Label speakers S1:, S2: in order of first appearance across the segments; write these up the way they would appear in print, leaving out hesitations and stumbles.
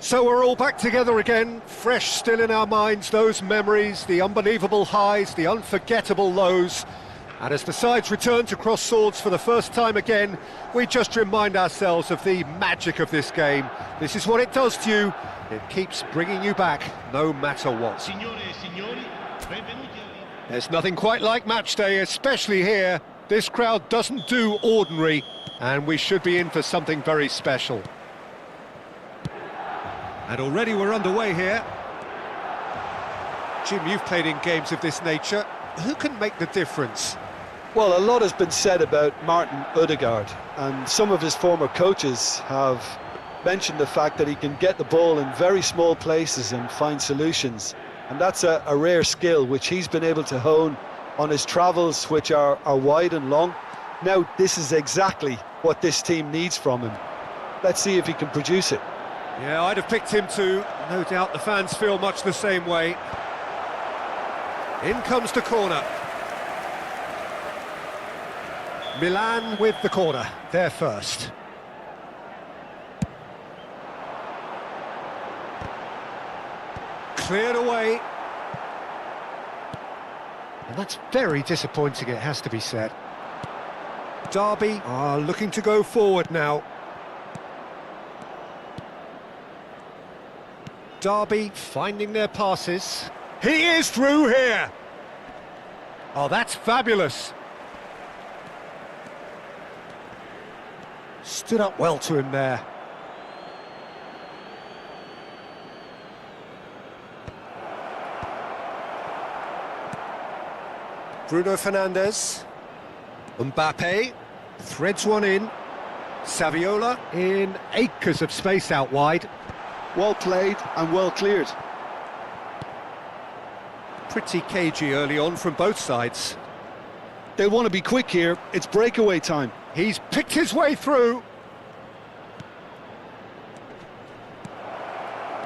S1: So we're all back together again, fresh still in our minds, those memories, the unbelievable highs, the unforgettable lows. And as the sides return to cross swords for the first time again, we just remind ourselves of the magic of this game. This is what it does to you. It keeps bringing you back, no matter what. There's nothing quite like match day, especially here. This crowd doesn't do ordinary, and we should be in for something very special. And already we're underway here. Jim, you've played in games of this nature. Who can make the difference?
S2: Well, a lot has been said about Martin Ødegaard, and some of his former coaches have mentioned the fact that he can get the ball in very small places and find solutions. And that's a rare skill which he's been able to hone on his travels, which are wide and long. Now, this is exactly what this team needs from him. Let's see if he can produce it.
S1: Yeah, I'd have picked him too. No doubt the fans feel much the same way. In comes the corner. Milan with the corner, they're first. Cleared away. And that's very disappointing, it has to be said. Derby are looking to go forward now. Derby finding their passes. He is through here! Oh, that's fabulous. Stood up well to him there. Bruno Fernandes. Mbappe threads one in. Saviola in acres of space out wide.
S2: Well played and well cleared.
S1: Pretty cagey early on from both sides.
S2: They'll want to be quick here. It's breakaway time.
S1: He's picked his way through.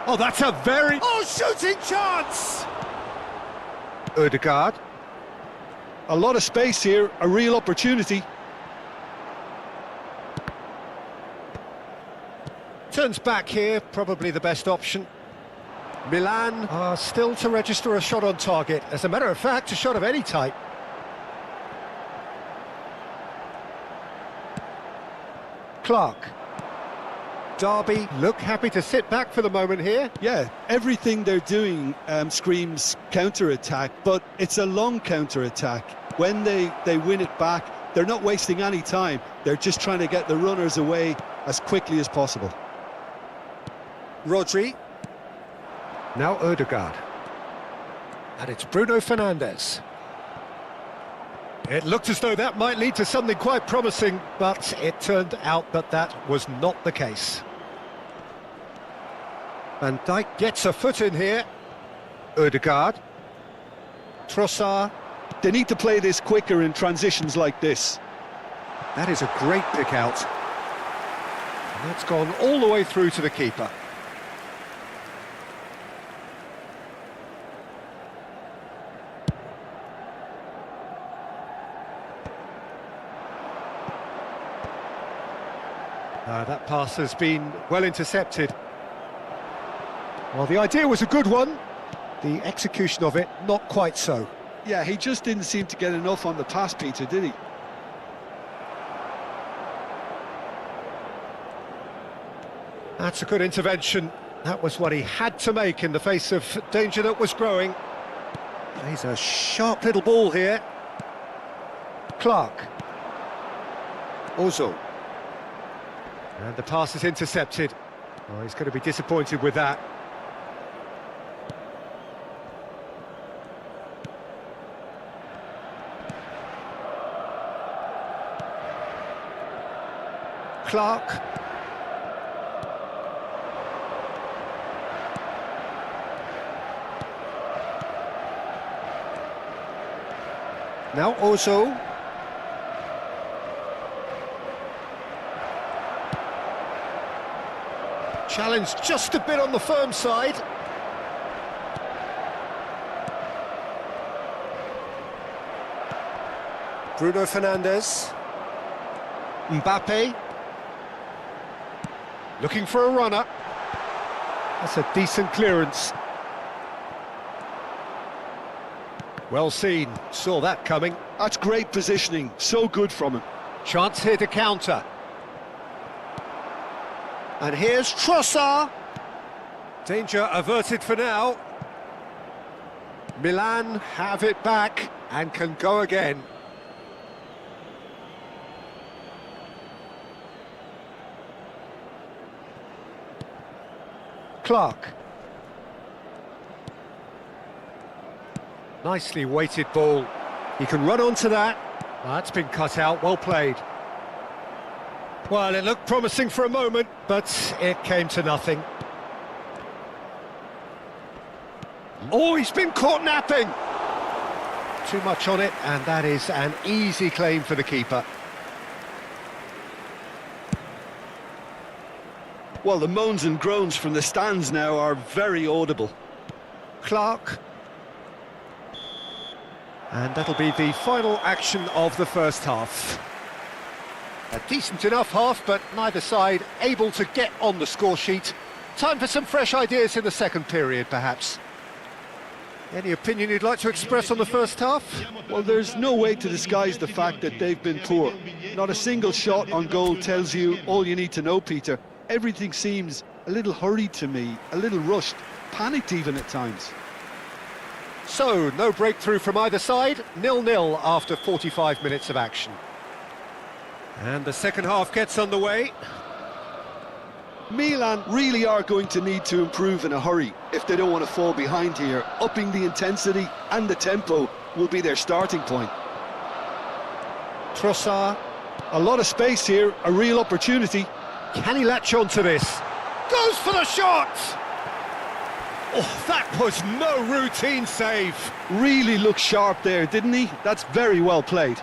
S1: Oh, that's a very... Oh, shooting chance! Ødegaard.
S2: A lot of space here, a real opportunity.
S1: Turns back here, probably the best option. Milan are still to register a shot on target. As a matter of fact, a shot of any type. Clark. Derby look happy to sit back for the moment here.
S2: Yeah, everything they're doing screams counter-attack, but it's a long counter-attack. When they win it back, they're not wasting any time. They're just trying to get the runners away as quickly as possible.
S1: Rodri. Now Ødegaard. And it's Bruno Fernandes. It looked as though that might lead to something quite promising, but it turned out that that was not the case. Van Dijk gets a foot in here. Ødegaard. Trossard.
S2: They need to play this quicker in transitions like this.
S1: That is a great pick out. And that's gone all the way through to the keeper. That pass has been well intercepted. Well, the idea was a good one. The execution of it, not quite so.
S2: Yeah, he just didn't seem to get enough on the pass, Peter, did he?
S1: That's a good intervention. That was what he had to make in the face of danger that was growing. Plays a sharp little ball here. Clark. Ozil. And the pass is intercepted. Oh, he's going to be disappointed with that. Clark. Now Ozil. Challenge just a bit on the firm side. Bruno Fernandes. Mbappe. Looking for a runner. That's a decent clearance. Well seen, saw that coming.
S2: That's great positioning, so good from him.
S1: Chance here to counter. And here's Trossard. Danger averted for now. Milan have it back and can go again. Clark. Nicely weighted ball. He can run onto that. That's been cut out, well played. Well, it looked promising for a moment, but it came to nothing. Oh, he's been caught napping! Too much on it, and that is an easy claim for the keeper.
S2: Well, the moans and groans from the stands now are very audible.
S1: Clark. And that'll be the final action of the first half. A decent enough half, but neither side able to get on the score sheet. Time for some fresh ideas in the second period, perhaps. Any opinion you'd like to express on the first half?
S2: Well, there's no way to disguise the fact that they've been poor. Not a single shot on goal tells you all you need to know, Peter. Everything seems a little hurried to me, a little rushed, panicked even at times.
S1: So, no breakthrough from either side, 0-0 after 45 minutes of action. And the second half gets underway.
S2: Milan really are going to need to improve in a hurry if they don't want to fall behind here. Upping the intensity and the tempo will be their starting point.
S1: Trossard.
S2: A lot of space here, a real opportunity.
S1: Can he latch on to this? Goes for the shot! Oh, that was no routine save.
S2: Really looked sharp there, didn't he? That's very well played.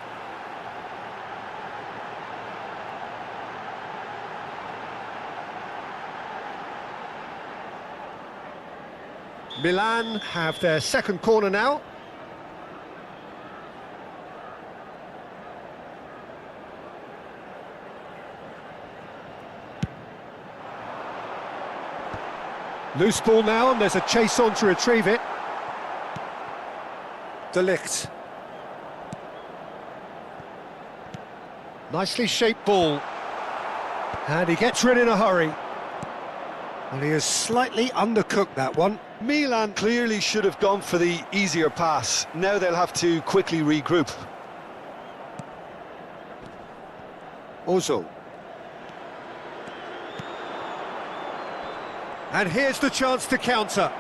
S1: Milan have their second corner now. Loose ball now, and there's a chase on to retrieve it. De Ligt. Nicely shaped ball. And he gets rid in a hurry. Well, he has slightly undercooked that one.
S2: Milan clearly should have gone for the easier pass. Now they'll have to quickly regroup.
S1: Ozil. And here's the chance to counter.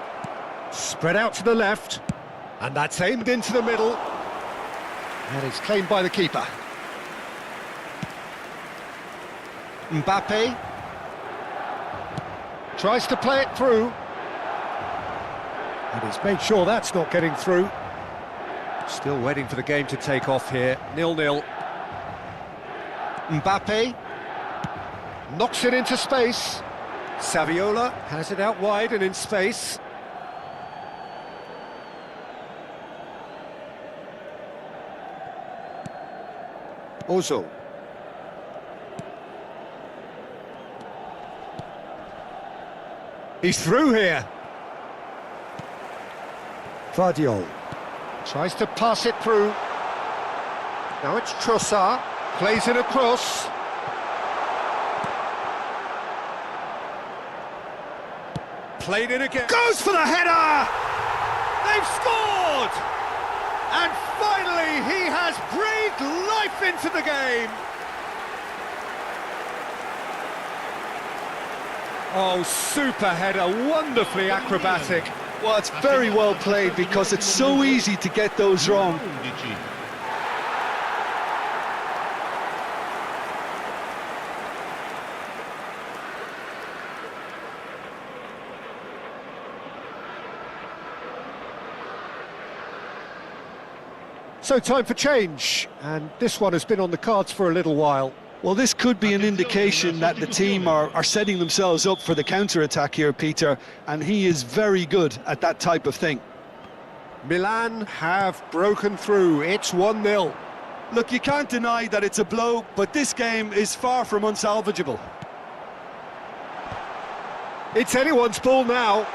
S1: Spread out to the left. And that's aimed into the middle. And it's claimed by the keeper. Mbappe. Tries to play it through. And he's made sure that's not getting through. Still waiting for the game to take off here. 0-0. Mbappe. Knocks it into space. Saviola has it out wide and in space. Ozil. He's through here. Vardiol tries to pass it through. Now it's Trossard, plays it across. Played it again. Goes for the header! They've scored! And finally he has breathed life into the game. Oh, super header, wonderfully acrobatic.
S2: Well, it's very well played because it's so easy to get those wrong.
S1: So time for change, and this one has been on the cards for a little while.
S2: Well, this could be an indication that the team are setting themselves up for the counter-attack here, Peter, and he is very good at that type of thing.
S1: Milan have broken through, it's 1-0.
S2: Look, you can't deny that it's a blow, but this game is far from unsalvageable.
S1: It's anyone's ball now.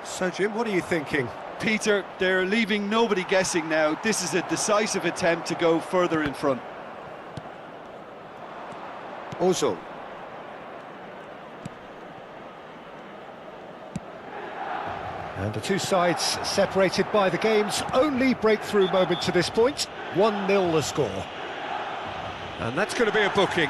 S1: So, Jim, what are you thinking?
S2: Peter, they're leaving nobody guessing now. This is a decisive attempt to go further in front.
S1: Ozil. And the two sides separated by the game's only breakthrough moment to this point. 1-0 the score. And that's going to be a booking.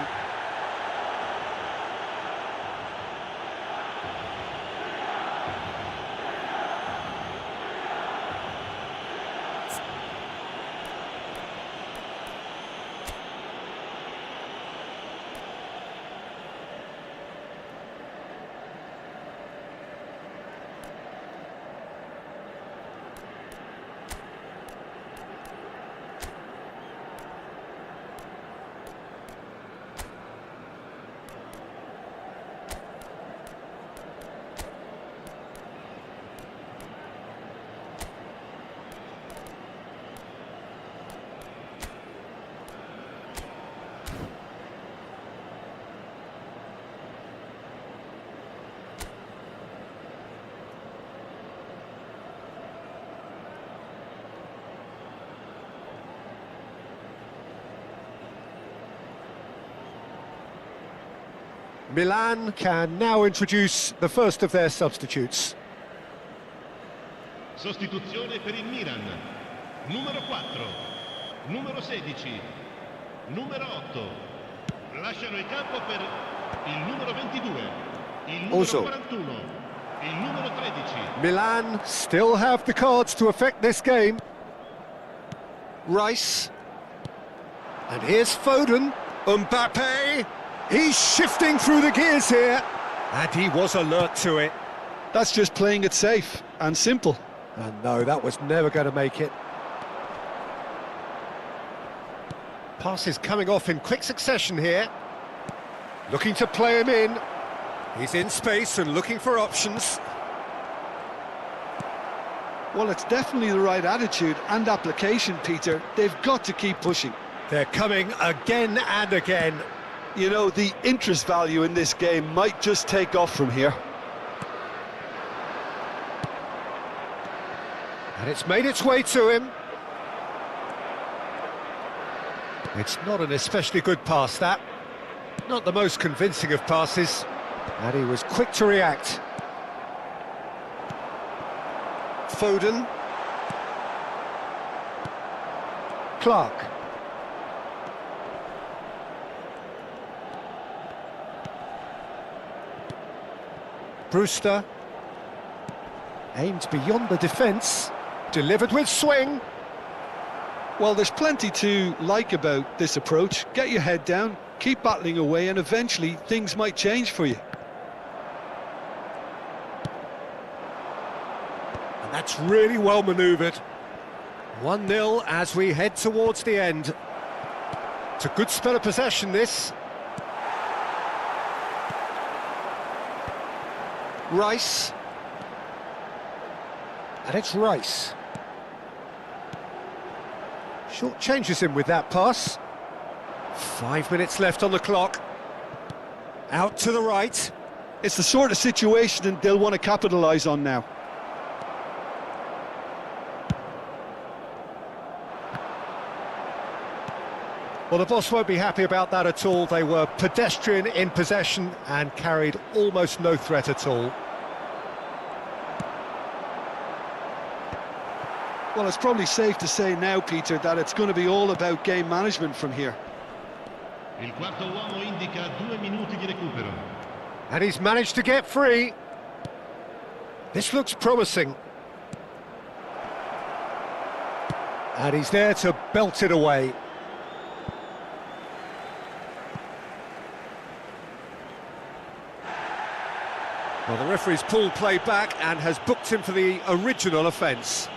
S1: Milan can now introduce the first of their substitutes.
S3: Sostituzione per il Milan. Numero 4, numero 16, numero 8. Lasciano il campo per il numero 22, il numero 41, il numero 13.
S1: Milan still have the cards to affect this game. Rice. And here's Foden. Mbappe. He's shifting through the gears here. And he was alert to it.
S2: That's just playing it safe and simple.
S1: And no, that was never going to make it. Passes coming off in quick succession here. Looking to play him in. He's in space and looking for options.
S2: Well, it's definitely the right attitude and application, Peter. They've got to keep pushing.
S1: They're coming again and again.
S2: You know, the interest value in this game might just take off from here.
S1: And it's made its way to him. It's not an especially good pass, that. Not the most convincing of passes. And he was quick to react. Foden. Clark. Brewster. Aimed beyond the defence. Delivered with swing.
S2: Well, there's plenty to like about this approach. Get your head down, keep battling away, and eventually things might change for you.
S1: And that's really well manoeuvred. 1-0 as we head towards the end. It's a good spell of possession, this. Rice. And it's Rice. Short changes him with that pass. 5 minutes left on the clock. Out to the right.
S2: It's the sort of situation they'll want to capitalise on now.
S1: Well, the boss won't be happy about that at all. They were pedestrian in possession and carried almost no threat at all.
S2: Well, it's probably safe to say now, Peter, that it's going to be all about game management from here.
S3: Il quarto uomo indica 2 minuti di recupero.
S1: And he's managed to get free. This looks promising. And he's there to belt it away. Well, the referee's pulled play back and has booked him for the original offence.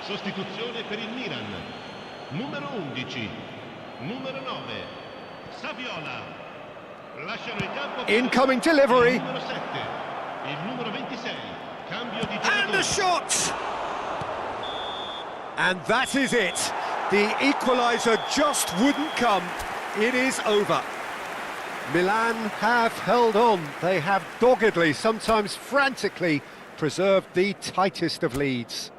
S3: Sostituzione per il Milan. Numero 11, numero 9, Saviola. Lasciano il campo per
S1: Incoming delivery.
S3: il numero 7, il numero 26. Cambio di
S1: And
S3: giocatore.
S1: a shot! And that is it. The equaliser just wouldn't come. It is over. Milan have held on. They have doggedly, sometimes frantically, preserved the tightest of leads.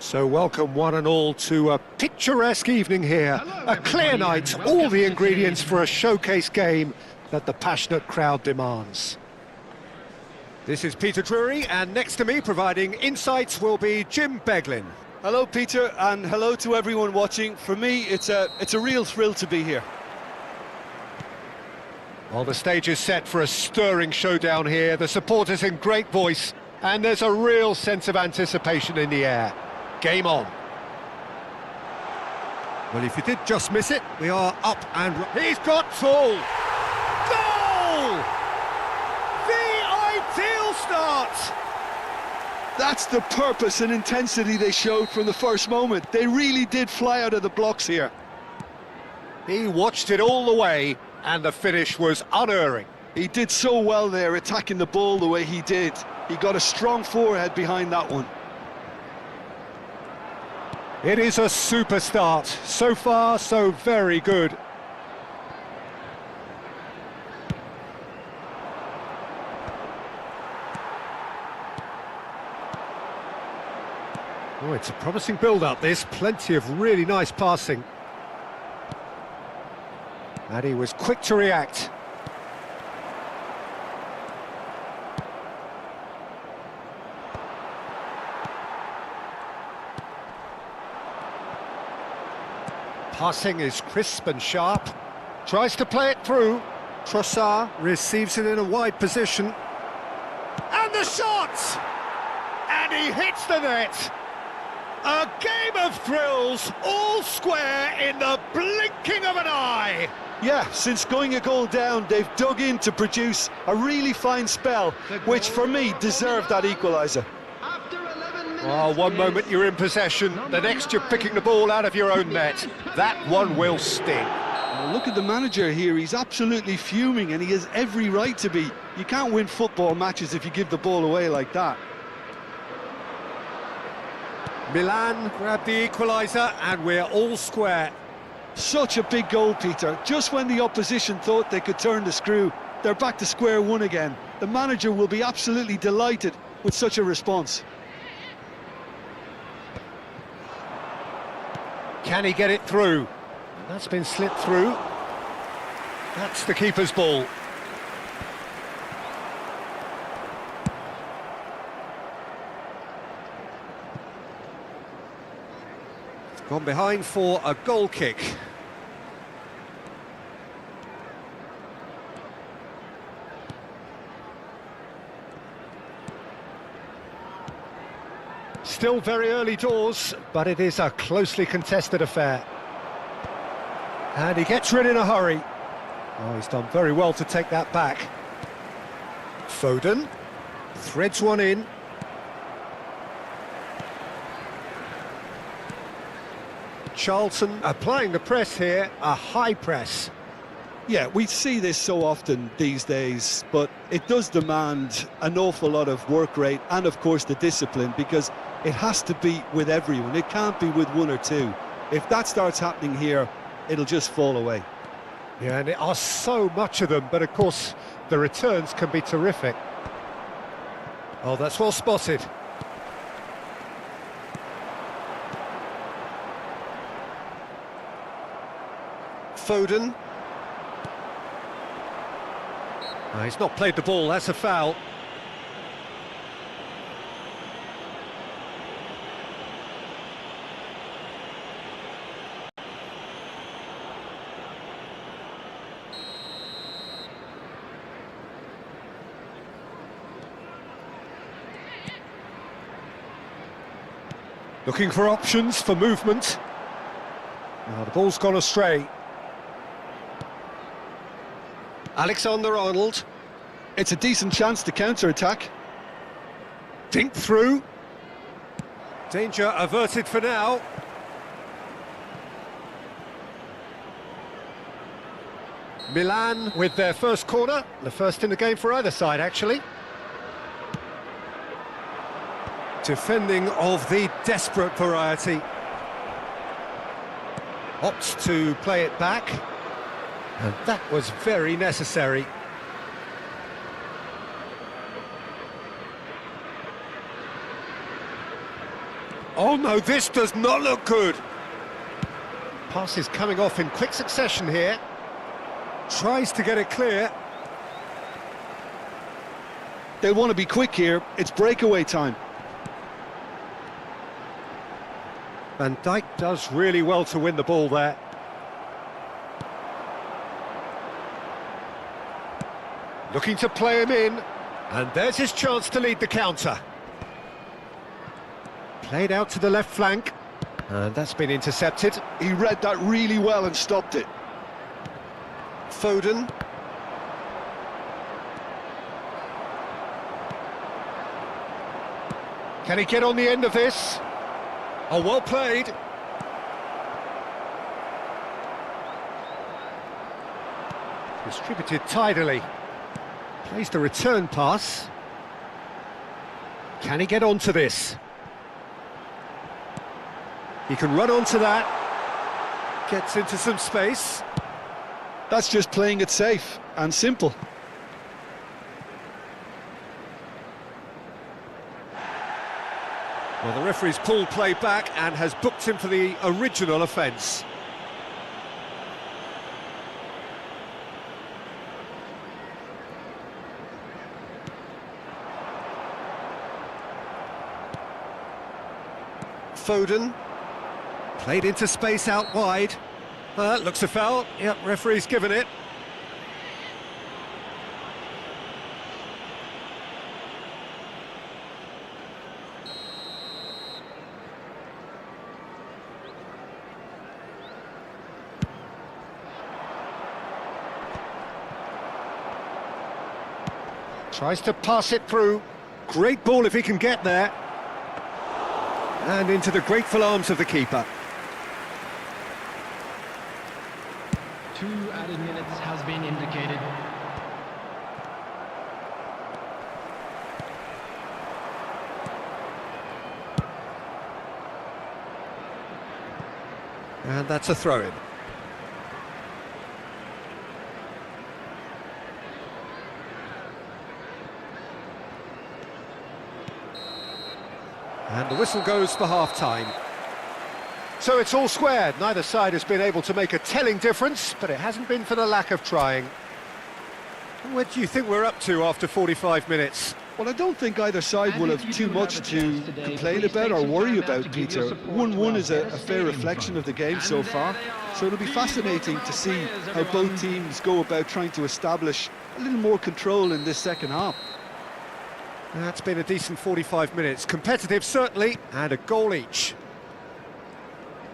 S1: So welcome one and all to a picturesque evening here. A clear night, all the ingredients for a showcase game that the passionate crowd demands. This is Peter Drury, and next to me providing insights will be Jim Beglin.
S2: Hello, Peter, and hello to everyone watching. For me, it's a real thrill to be here.
S1: Well, the stage is set for a stirring showdown here. The supporters in great voice, and there's a real sense of anticipation in the air. Game on. Well, if you did just miss it, we are up and... He's got full! Goal! The ideal start!
S2: That's the purpose and intensity they showed from the first moment. They really did fly out of the blocks here.
S1: He watched it all the way, and the finish was unerring.
S2: He did so well there, attacking the ball the way he did. He got a strong forehead behind that one.
S1: It is a super start. So far, so very good. Oh, it's a promising build-up, this. Plenty of really nice passing. And he was quick to react. Passing is crisp and sharp. Tries to play it through. Trossard receives it in a wide position. And the shot! And he hits the net. A game of thrills, all square in the blinking of an eye.
S2: Yeah, since going a goal down, they've dug in to produce a really fine spell, which for me deserved that equaliser.
S1: Oh, one moment you're in possession, the next you're picking the ball out of your own net. That one will sting.
S2: Well, look at the manager here, he's absolutely fuming, and he has every right to be. You can't win football matches if you give the ball away like that.
S1: Milan grab the equaliser, and we're all square.
S2: Such a big goal, Peter. Just when the opposition thought they could turn the screw, they're back to square one again. The manager will be absolutely delighted with such a response.
S1: Can he get it through? That's been slipped through. That's the keeper's ball. It's gone behind for a goal kick. Still very early doors, but it is a closely contested affair. And he gets rid in a hurry. Oh, he's done very well to take that back. Foden threads one in. Charlton applying the press here, a high press.
S2: Yeah, we see this so often these days, but it does demand an awful lot of work rate and, of course, the discipline, because it has to be with everyone. It can't be with one or two. If that starts happening here, it'll just fall away.
S1: Yeah, and there are so much of them, but of course the returns can be terrific. Oh, that's well spotted. Foden. Oh, he's not played the ball, that's a foul. Looking for options for movement. Now the ball's gone astray. Alexander-Arnold.
S2: It's a decent chance to counter-attack.
S1: Dink through. Danger averted for now. Milan with their first corner. The first in the game for either side, actually. Defending of the desperate variety. Opts to play it back. And that was very necessary. Oh no, this does not look good. Passes coming off in quick succession here. Tries to get it clear.
S2: They'll want to be quick here. It's breakaway time.
S1: Van Dijk does really well to win the ball there. Looking to play him in, and there's his chance to lead the counter. Played out to the left flank, and that's been intercepted.
S2: He read that really well and stopped it.
S1: Foden. Can he get on the end of this? Oh, well played. Distributed tidily. Plays the return pass. Can he get onto this? He can run onto that. Gets into some space.
S2: That's just playing it safe and simple.
S1: Well, the referee's pulled play back and has booked him for the original offence. Foden. Played into space out wide. Looks a foul. Yep, referee's given it. Tries to pass it through. Great ball if he can get there. And into the grateful arms of the keeper.
S4: 2 added minutes has been indicated.
S1: And that's a throw-in. And the whistle goes for half-time. So it's all squared. Neither side has been able to make a telling difference, but it hasn't been for the lack of trying. What do you think we're up to after 45 minutes?
S2: Well, I don't think either side will have too much to complain about or worry about, Peter. 1-1 is a fair reflection of the game so far, so it'll be fascinating to see how both teams go about trying to establish a little more control in this second half.
S1: That's been a decent 45 minutes. Competitive, certainly, and a goal each.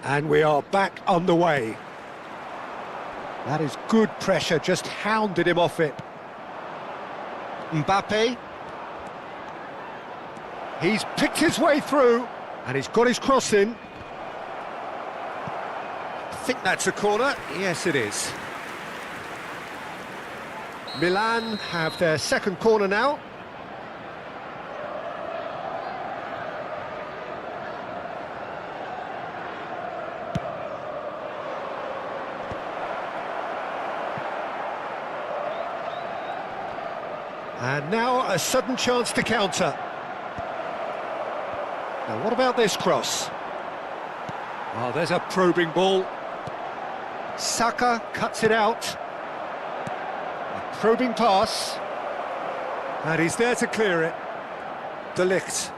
S1: And we are back underway. That is good pressure, just hounded him off it. Mbappe. He's picked his way through, and he's got his cross in. think that's a corner. Yes, it is. Milan have their second corner now. And now a sudden chance to counter. Now what about this cross? Oh, there's a probing ball. Saka cuts it out. A probing pass. And he's there to clear it. De Ligt.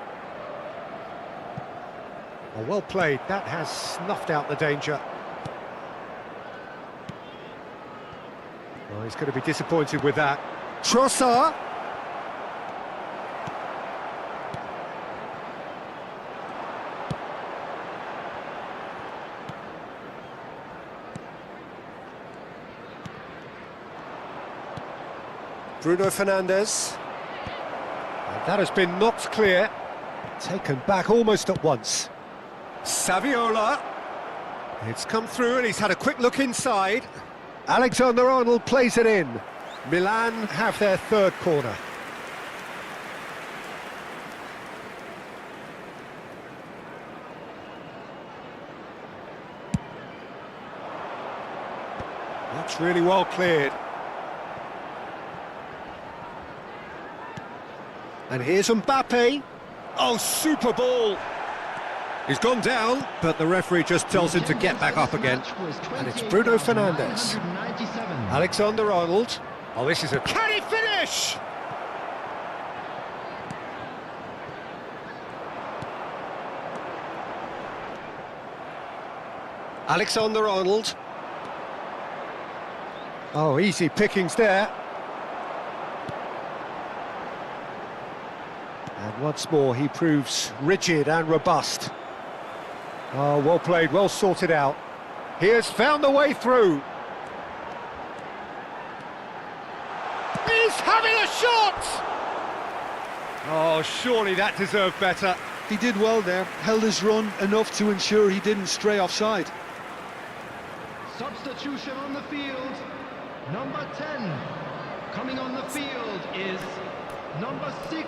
S1: Oh, well played. That has snuffed out the danger. Oh, he's going to be disappointed with that. Trossard. Bruno Fernandes. And that has been knocked clear. Taken back almost at once. Saviola. It's come through and he's had a quick look inside. Alexander-Arnold plays it in. Milan have their third corner. That's really well cleared. And here's Mbappe. Oh, super ball. He's gone down, but the referee just tells him to get back up again. And it's Bruno Fernandes. Alexander-Arnold. Oh, this is a... Can he finish? Alexander-Arnold. Oh, easy pickings there. And once more, he proves rigid and robust. Oh, well played, well sorted out. He has found the way through. He's having a shot! Oh, surely that deserved better.
S2: He did well there, held his run enough to ensure he didn't stray offside.
S4: Substitution on the field. Number 10. Coming on the field is number 6.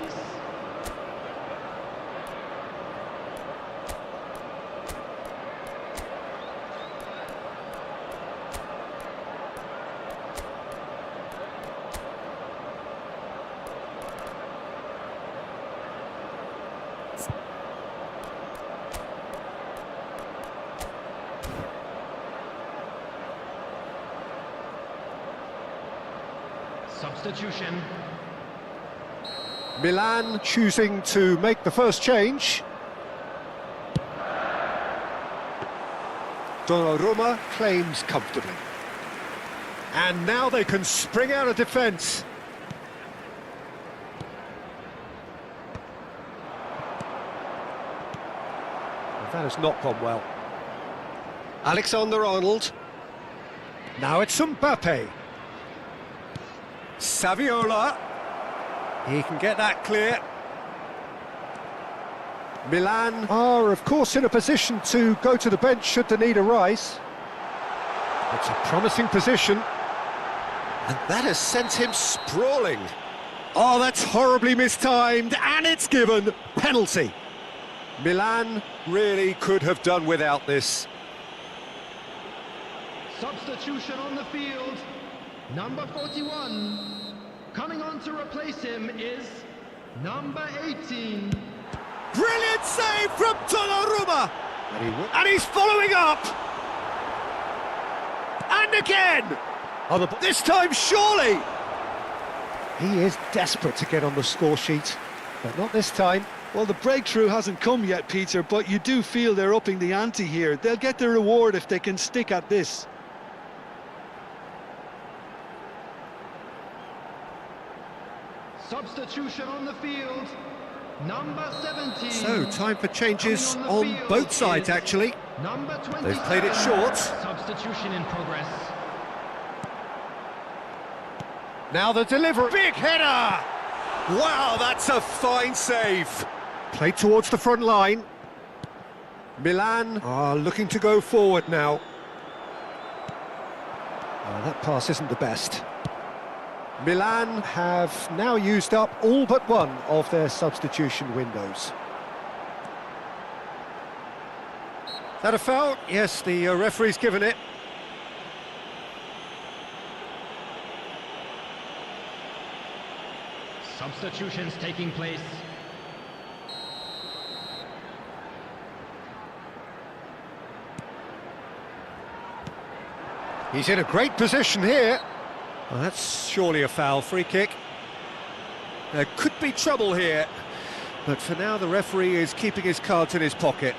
S4: Substitution.
S1: Milan choosing to make the first change. Donnarumma claims comfortably. And now they can spring out of defence. That has not gone well. Alexander-Arnold. Now it's Mbappe. Saviola. He can get that clear. Milan are, of course, in a position to go to the bench should the need arise. It's a promising position. And that has sent him sprawling. Oh, that's horribly mistimed, and it's given. Penalty. Milan really could have done without this.
S4: Substitution on the field. Number 41. Coming on to replace him is number 18.
S1: Brilliant save from Donnarumma! And he's following up! And again! Oh, this time, surely! He is desperate to get on the score sheet, but not this time.
S2: Well, the breakthrough hasn't come yet, Peter, but you do feel they're upping the ante here. They'll get their reward if they can stick at this.
S4: Substitution on the field. Number 17.
S1: So, time for changes on both sides, actually.
S4: Number 20.
S1: They've played it short.
S4: Substitution in progress.
S1: Now the delivery. Big header! Wow, that's a fine save. Played towards the front line. Milan are looking to go forward now. That pass isn't the best. Milan have now used up all but one of their substitution windows. That a foul? Yes, the referee's given it.
S4: Substitutions taking place.
S1: He's in a great position here. Well, that's surely a foul. Free kick. There could be trouble here, but for now the referee is keeping his cards in his pocket.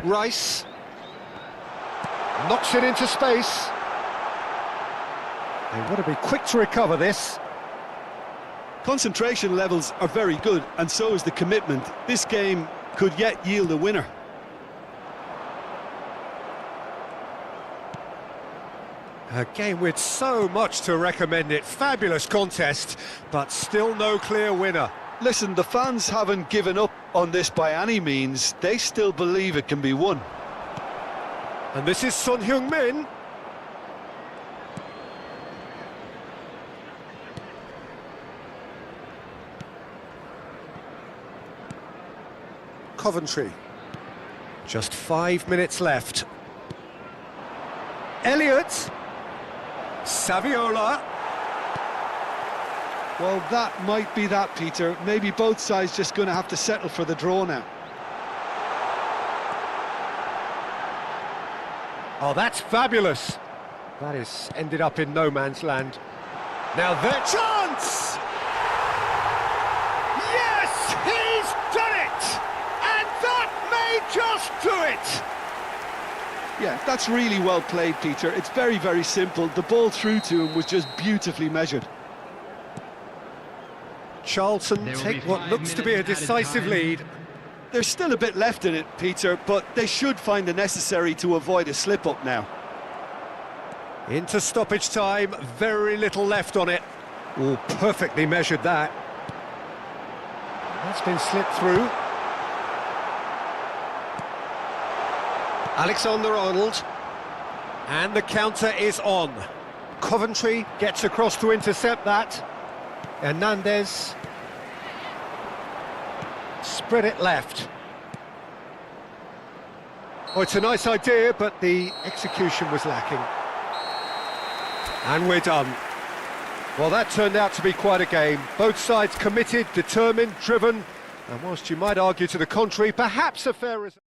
S1: Rice knocks it into space. They want to be quick to recover this.
S2: Concentration levels are very good, and so is the commitment. This game could yet yield a winner.
S1: A game with so much to recommend it. Fabulous contest, but still no clear winner.
S2: Listen, the fans haven't given up on this by any means. They still believe it can be won.
S1: And this is Son Heung-min. Coventry. Just 5 minutes left. Elliott. Saviola.
S2: Well, that might be that, Peter. Maybe both sides just going to have to settle for the draw now.
S1: Oh, that's fabulous. That is ended up in no man's land. Now their chance! Yes, he's done it! And that may just do it!
S2: Yeah, that's really well played, Peter. It's very, very simple. The ball through to him was just beautifully measured.
S1: Charlton take what looks to be a decisive lead.
S2: There's still a bit left in it, Peter, but they should find the necessary to avoid a slip-up now.
S1: Into stoppage time, very little left on it. Oh, perfectly measured that. That's been slipped through. Alexander-Arnold. And the counter is on. Coventry gets across to intercept that. Hernandez. Spread it left. Oh, it's a nice idea, but the execution was lacking. And we're done. Well, that turned out to be quite a game. Both sides committed, determined, driven, and whilst you might argue to the contrary, perhaps a fair result.